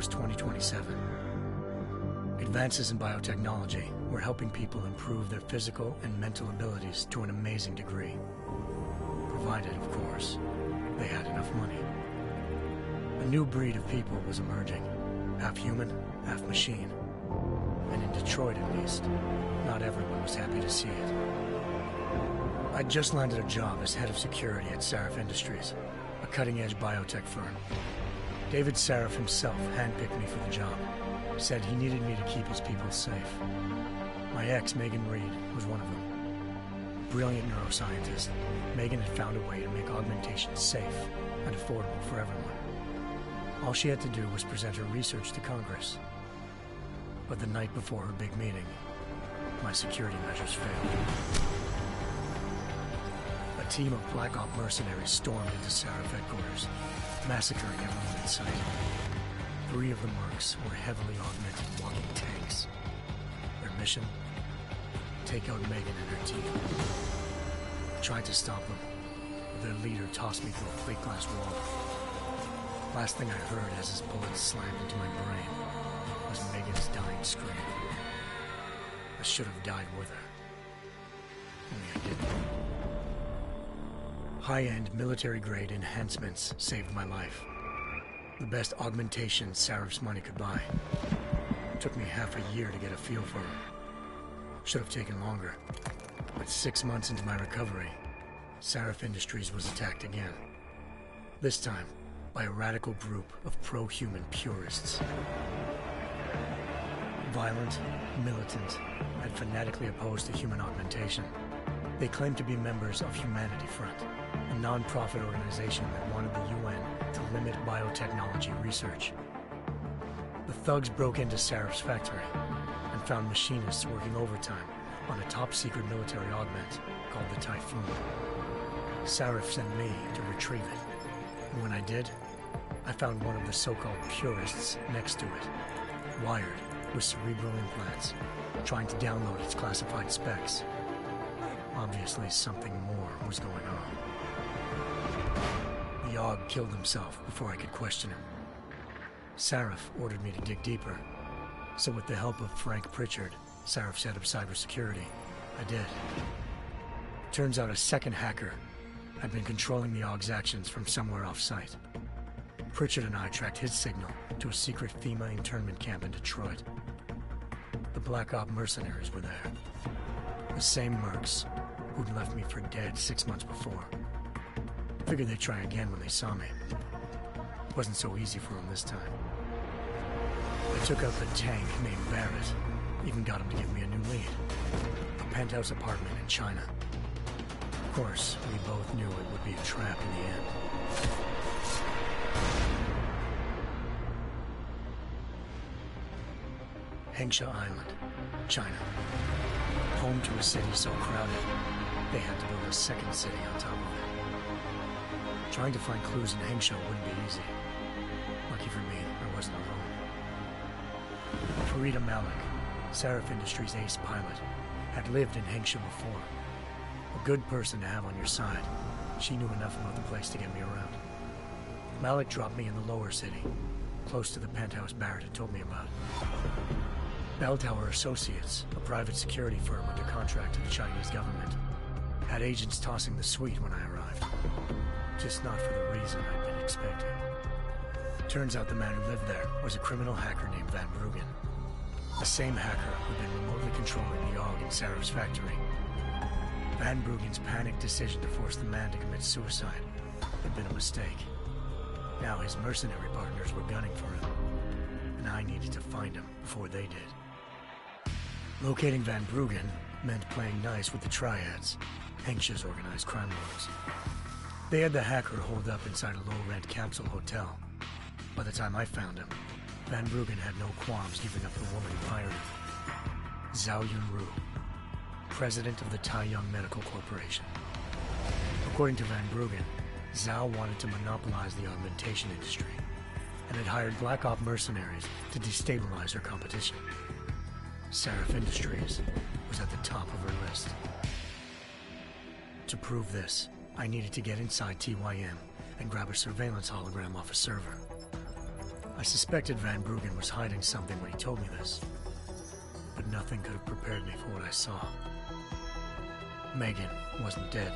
was 2027. Advances in biotechnology were helping people improve their physical and mental abilities to an amazing degree. Provided, of course, they had enough money. A new breed of people was emerging, half human, half machine. And in Detroit, at least, not everyone was happy to see it. I'd just landed a job as head of security at Sarif Industries, a cutting-edge biotech firm. David Sarif himself handpicked me for the job, said he needed me to keep his people safe. My ex, Megan Reed, was one of them. Brilliant neuroscientist, Megan had found a way to make augmentation safe and affordable for everyone. All she had to do was present her research to Congress. But the night before her big meeting, my security measures failed. A team of Black Op mercenaries stormed into Sarif headquarters, massacring everyone in sight. 3 of the mercs were heavily augmented walking tanks. Their mission? Take out Megan and her team. I tried to stop them, but their leader tossed me through a plate glass wall. Last thing I heard as his bullets slammed into my brain was Megan's dying scream. I should have died with her. Only I didn't. High-end military-grade enhancements saved my life. The best augmentation Sarif's money could buy. It took me half a year to get a feel for them. Should have taken longer. But 6 months into my recovery, Sarif Industries was attacked again. This time, by a radical group of pro-human purists. Violent, militant, and fanatically opposed to human augmentation. They claimed to be members of Humanity Front, a non-profit organization that wanted the UN to limit biotechnology research. The thugs broke into Sarif's factory and found machinists working overtime on a top-secret military augment called the Typhoon. Sarif sent me to retrieve it, and when I did, I found one of the so-called purists next to it, wired with cerebral implants, trying to download its classified specs. Obviously, something more was going on. The AUG killed himself before I could question him. Sarif ordered me to dig deeper, so with the help of Frank Pritchard, Sarif's head of cybersecurity, I did. Turns out a second hacker had been controlling the AUG's actions from somewhere off-site. Pritchard and I tracked his signal to a secret FEMA internment camp in Detroit. The Black Op mercenaries were there. The same mercs who'd left me for dead 6 months before. Figured they'd try again when they saw me. It wasn't so easy for them this time. I took out the tank named Barrett, even got him to give me a new lead. A penthouse apartment in China. Of course, we both knew it would be a trap in the end. Hengsha Island, China. Home to a city so crowded, they had to build a second city on top of it. Trying to find clues in Hengsha wouldn't be easy. Lucky for me, I wasn't alone. Farida Malik, Sarif Industries' ace pilot, had lived in Hengsha before. A good person to have on your side. She knew enough about the place to get me around. Malik dropped me in the lower city, close to the penthouse Barrett had told me about. Bell Tower Associates, a private security firm under contract to the Chinese government, had agents tossing the suite when I arrived. Just not for the reason I'd been expecting. Turns out the man who lived there was a criminal hacker named Van Bruggen. The same hacker who'd been remotely controlling the AUG in Sarif's factory. Van Bruggen's panicked decision to force the man to commit suicide had been a mistake. Now his mercenary partners were gunning for him, and I needed to find him before they did. Locating Van Bruggen meant playing nice with the Triads, Hengsha's organized crime lords. They had the hacker holed up inside a low-rent capsule hotel. By the time I found him, Van Bruggen had no qualms giving up the woman who hired him. Zhao Yunru, president of the Taiyang Medical Corporation. According to Van Bruggen, Zhao wanted to monopolize the augmentation industry and had hired Black Op mercenaries to destabilize her competition. Sarif Industries was at the top of her list. To prove this, I needed to get inside TYM and grab a surveillance hologram off a server. I suspected Van Bruggen was hiding something when he told me this, but nothing could have prepared me for what I saw. Megan wasn't dead.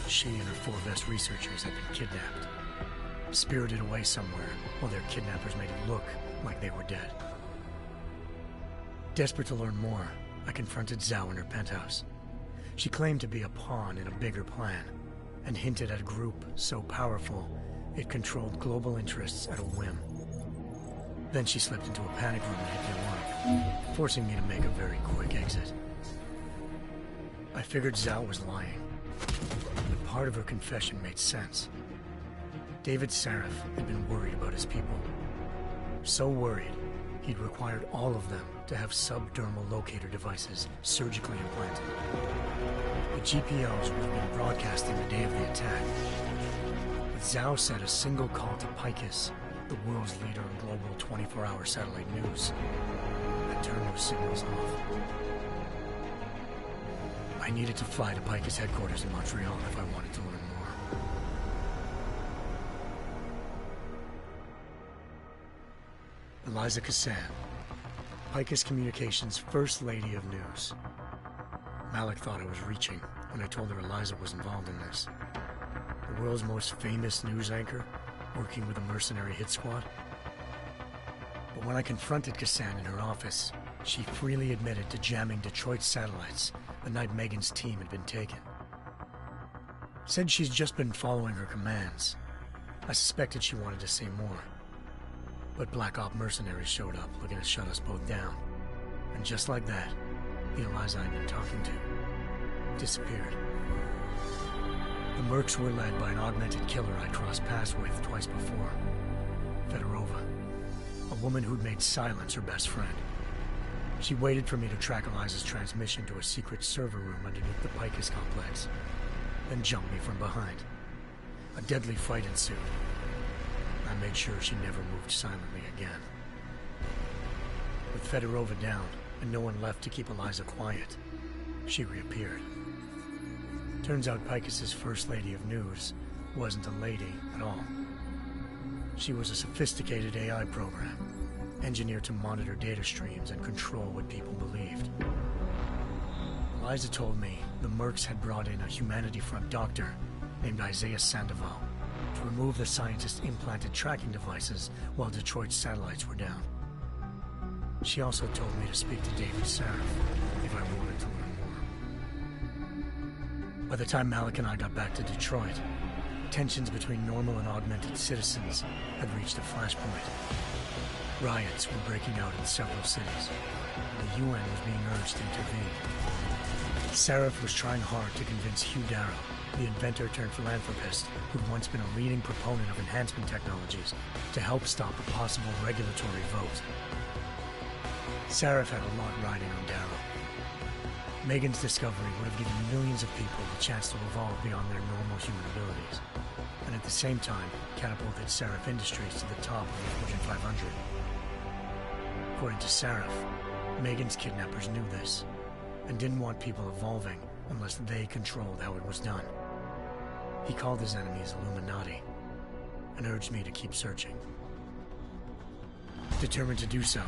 She and her 4 best researchers had been kidnapped, spirited away somewhere while their kidnappers made it look like they were dead. Desperate to learn more, I confronted Zhao in her penthouse. She claimed to be a pawn in a bigger plan, and hinted at a group so powerful it controlled global interests at a whim. Then she slipped into a panic room and hit the alarm, forcing me to make a very quick exit. I figured Zhao was lying, but part of her confession made sense. David Sarif had been worried about his people. So worried, he'd required all of them to have subdermal locator devices surgically implanted. The GPOs would have been broadcasting the day of the attack. But Zhao said a single call to Picus, the world's leader in global 24-hour satellite news, had turned those signals off. I needed to fly to Picus headquarters in Montreal if I wanted to learn more. Eliza Cassan, Picus Communications' First Lady of News. Malik thought I was reaching when I told her Eliza was involved in this. The world's most famous news anchor, working with a mercenary hit squad. But when I confronted Cassan in her office, she freely admitted to jamming Detroit's satellites the night Megan's team had been taken. Said she's just been following her commands. I suspected she wanted to say more. But Black Op mercenaries showed up looking to shut us both down. And just like that, the Eliza I'd been talking to disappeared. The Mercs were led by an augmented killer I crossed paths with twice before, Fedorova, a woman who'd made silence her best friend. She waited for me to track Eliza's transmission to a secret server room underneath the Picus complex, then jumped me from behind. A deadly fight ensued. I made sure she never moved silently again. With Fedorova down and no one left to keep Eliza quiet, she reappeared. Turns out Picus's First Lady of News wasn't a lady at all. She was a sophisticated AI program, engineered to monitor data streams and control what people believed. Eliza told me the Mercs had brought in a Humanity Front doctor named Isaiah Sandoval to remove the scientist's implanted tracking devices while Detroit's satellites were down. She also told me to speak to David Sarif if I wanted to learn more. By the time Malik and I got back to Detroit, tensions between normal and augmented citizens had reached a flashpoint. Riots were breaking out in several cities, and the UN was being urged to intervene. Sarif was trying hard to convince Hugh Darrow, the inventor-turned-philanthropist who'd once been a leading proponent of enhancement technologies, to help stop a possible regulatory vote. Sarif had a lot riding on Darrow. Megan's discovery would have given millions of people the chance to evolve beyond their normal human abilities, and at the same time catapulted Sarif Industries to the top of the Fortune 500. According to Sarif, Megan's kidnappers knew this, and didn't want people evolving unless they controlled how it was done. He called his enemies Illuminati, and urged me to keep searching. Determined to do so,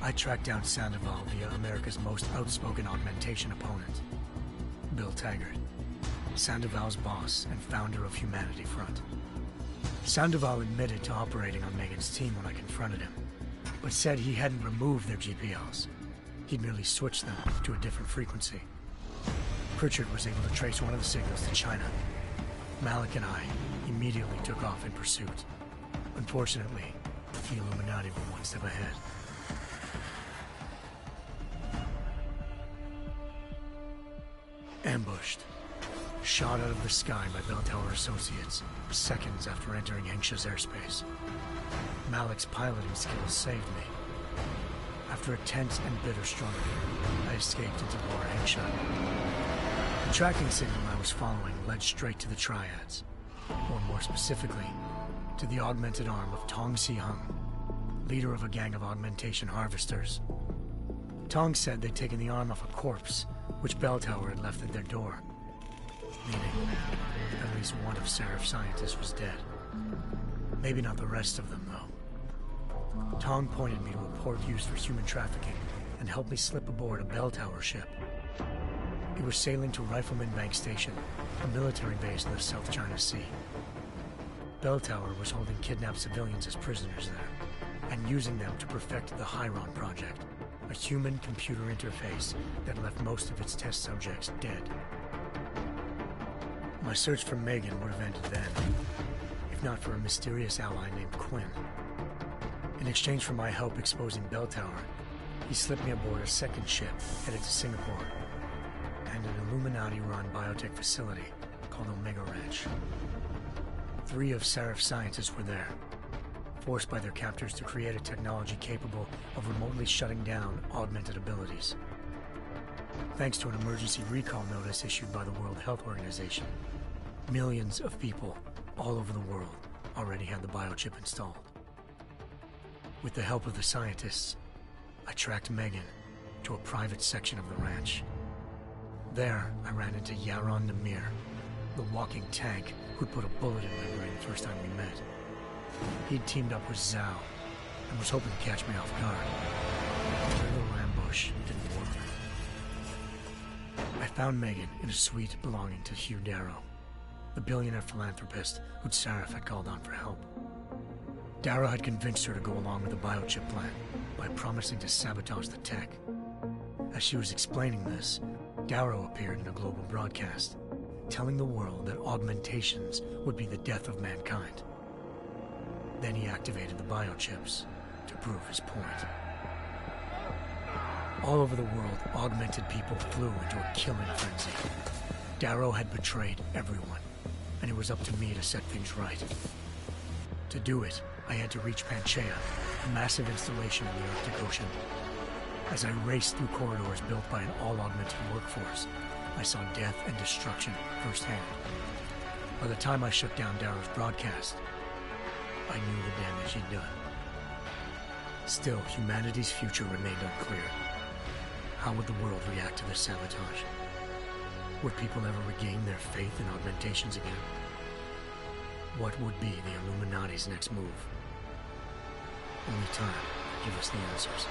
I tracked down Sandoval via America's most outspoken augmentation opponent, Bill Taggart, Sandoval's boss and founder of Humanity Front. Sandoval admitted to operating on Megan's team when I confronted him, but said he hadn't removed their GPLs. He'd merely switched them to a different frequency. Pritchard was able to trace one of the signals to China. Malik and I immediately took off in pursuit. Unfortunately, the Illuminati were one step ahead. Ambushed. Shot out of the sky by Bell Tower Associates, seconds after entering Hengsha's airspace. Malik's piloting skills saved me. After a tense and bitter struggle, I escaped into Lower Hengsha. The tracking signal I was following led straight to the Triads, or more specifically, to the augmented arm of Tong Si-hung, leader of a gang of augmentation harvesters. Tong said they'd taken the arm off a corpse, which Bell Tower had left at their door, meaning at least one of Sarif's scientists was dead. Maybe not the rest of them, though. Tong pointed me to a port used for human trafficking and helped me slip aboard a bell tower ship. It was sailing to Rifleman Bank Station, a military base in the South China Sea. Bell Tower was holding kidnapped civilians as prisoners there, and using them to perfect the Chiron Project, a human-computer interface that left most of its test subjects dead. My search for Megan would have ended then, if not for a mysterious ally named Quinn. In exchange for my help exposing Bell Tower, he slipped me aboard a second ship headed to Singapore, and an Illuminati-run biotech facility called Omega Ranch. 3 of Seraph's scientists were there, forced by their captors to create a technology capable of remotely shutting down augmented abilities. Thanks to an emergency recall notice issued by the World Health Organization, millions of people all over the world already had the biochip installed. With the help of the scientists, I tracked Megan to a private section of the ranch. There, I ran into Yaron Namir, the walking tank who'd put a bullet in my brain the first time we met. He'd teamed up with Zhao and was hoping to catch me off guard. But a little ambush didn't work. I found Megan in a suite belonging to Hugh Darrow, the billionaire philanthropist who'd Seraph had called on for help. Darrow had convinced her to go along with the biochip plan by promising to sabotage the tech. As she was explaining this, Darrow appeared in a global broadcast, telling the world that augmentations would be the death of mankind. Then he activated the biochips to prove his point. All over the world, augmented people flew into a killing frenzy. Darrow had betrayed everyone, and it was up to me to set things right. To do it, I had to reach Panchaea, a massive installation in the Arctic Ocean. As I raced through corridors built by an all-augmented workforce, I saw death and destruction firsthand. By the time I shut down Darrow's broadcast, I knew the damage he'd done. Still, humanity's future remained unclear. How would the world react to this sabotage? Would people ever regain their faith in augmentations again? What would be the Illuminati's next move? Only time will give us the answers.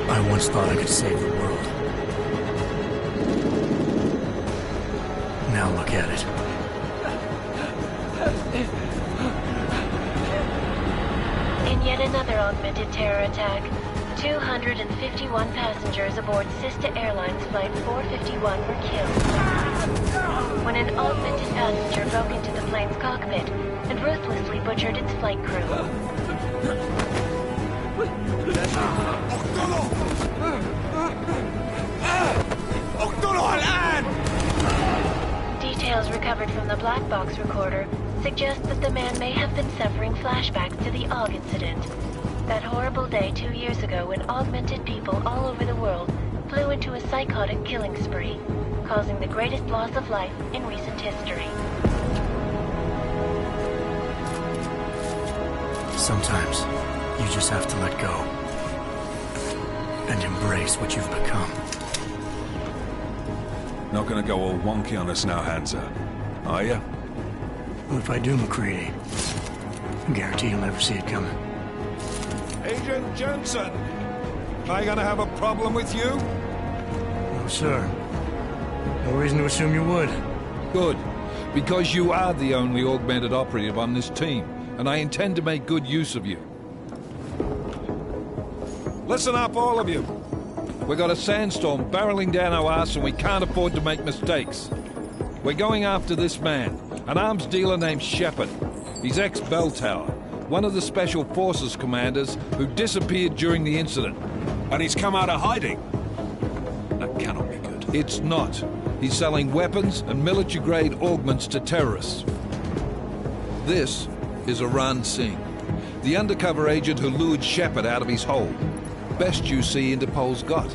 I once thought I could save the world. Now look at it. In yet another augmented terror attack, 251 passengers aboard Sister Airlines Flight 451 were killed when an augmented passenger broke into the plane's cockpit and ruthlessly butchered its flight crew. Details recovered from the black box recorder suggest that the man may have been suffering flashbacks to the AUG incident. That horrible day 2 years ago when augmented people all over the world flew into a psychotic killing spree, causing the greatest loss of life in recent history. Sometimes, you just have to let go and embrace what you've become. Not gonna go all wonky on us now, Hansa, are you? Well, if I do, McCready, I guarantee you'll never see it coming. Agent Jensen, am I gonna have a problem with you? No, sir. No reason to assume you would. Good, because you are the only augmented operative on this team, and I intend to make good use of you. Listen up, all of you. We got a sandstorm barreling down our arse and we can't afford to make mistakes. We're going after this man, an arms dealer named Shepard. He's ex-Bell Tower, one of the Special Forces commanders who disappeared during the incident. And he's come out of hiding? That cannot be good. It's not. He's selling weapons and military-grade augments to terrorists. This is Aran Singh, the undercover agent who lured Shepard out of his hole. best UC Interpol's got.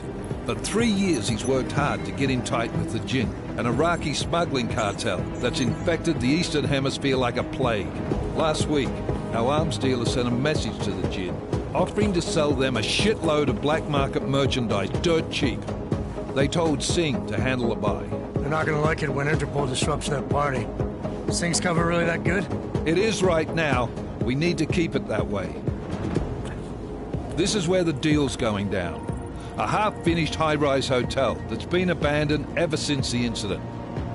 For 3 years he's worked hard to get in tight with the Jinn, an Iraqi smuggling cartel that's infected the Eastern Hemisphere like a plague. Last week, our arms dealer sent a message to the Jinn, offering to sell them a shitload of black market merchandise dirt cheap. They told Singh to handle the buy. They're not gonna like it when Interpol disrupts their party. Singh's cover really that good? It is right now. We need to keep it that way. This is where the deal's going down. A half-finished high-rise hotel that's been abandoned ever since the incident.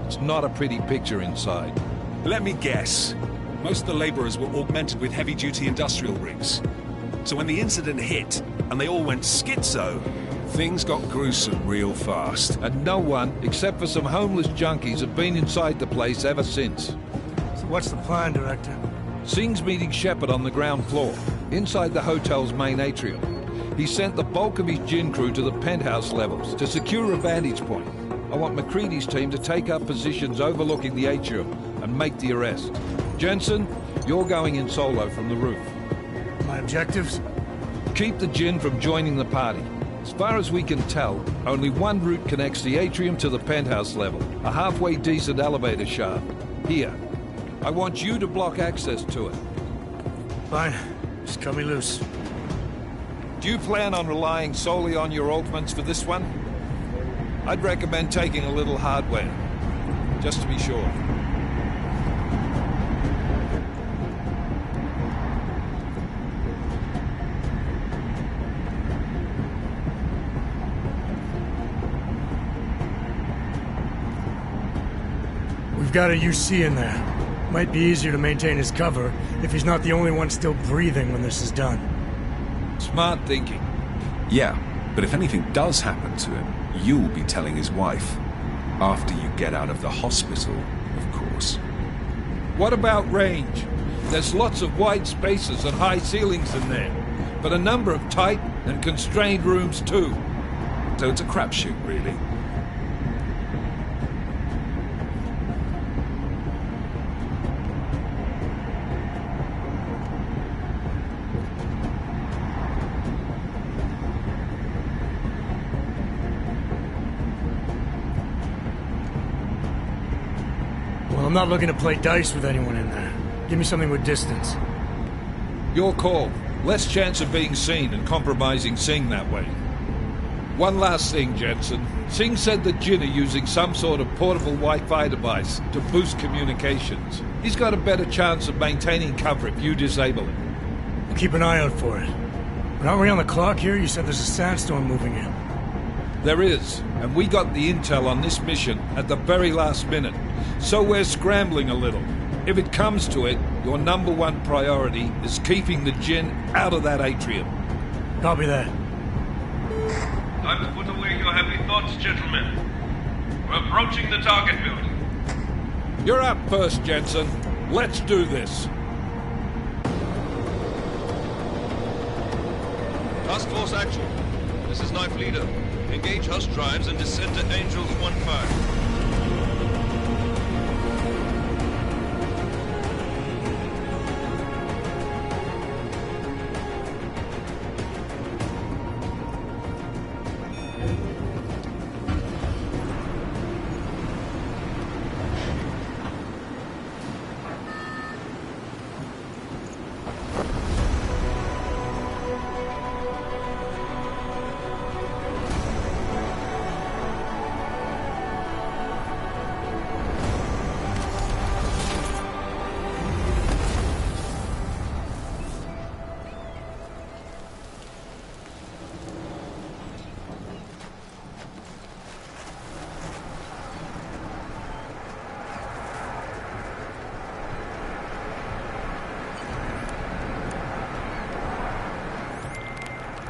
It's not a pretty picture inside. Let me guess. Most of the laborers were augmented with heavy-duty industrial rigs. So when the incident hit, and they all went schizo, things got gruesome real fast. And no one, except for some homeless junkies, have been inside the place ever since. So what's the plan, Director? Singh's meeting Shepard on the ground floor, inside the hotel's main atrium. He sent the bulk of his Jinn crew to the penthouse levels to secure a vantage point. I want McCready's team to take up positions overlooking the atrium and make the arrest. Jensen, you're going in solo from the roof. My objectives? Keep the Jinn from joining the party. As far as we can tell, only one route connects the atrium to the penthouse level, a halfway decent elevator shaft. Here. I want you to block access to it. Fine. Just cut me loose. Do you plan on relying solely on your augments for this one? I'd recommend taking a little hardware, just to be sure. We've got a UC in there. Might be easier to maintain his cover if he's not the only one still breathing when this is done. Smart thinking. Yeah, but if anything does happen to him, you'll be telling his wife. After you get out of the hospital, of course. What about range? There's lots of wide spaces and high ceilings in there, but a number of tight and constrained rooms too. So it's a crapshoot, really. Well, I'm not looking to play dice with anyone in there. Give me something with distance. Your call. Less chance of being seen and compromising Singh that way. One last thing, Jensen. Singh said the Jinn are using some sort of portable Wi-Fi device to boost communications. He's got a better chance of maintaining cover if you disable it. I'll keep an eye out for it. But aren't we on the clock here? You said there's a sandstorm moving in. There is, and we got the intel on this mission at the very last minute. So we're scrambling a little. If it comes to it, your number one priority is keeping the Jinn out of that atrium. Copy that. Time to put away your heavy thoughts, gentlemen. We're approaching the target building. You're up first, Jensen. Let's do this. Task Force action. This is Knife Leader. Engage Hush drives and descend to Angels 1-5.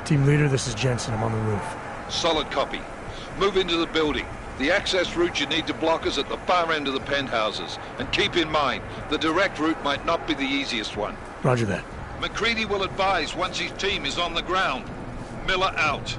Team leader, this is Jensen. I'm on the roof. Solid copy. Move into the building. The access route you need to block is at the far end of the penthouses. And keep in mind, the direct route might not be the easiest one. Roger that. McCready will advise once his team is on the ground. Miller out.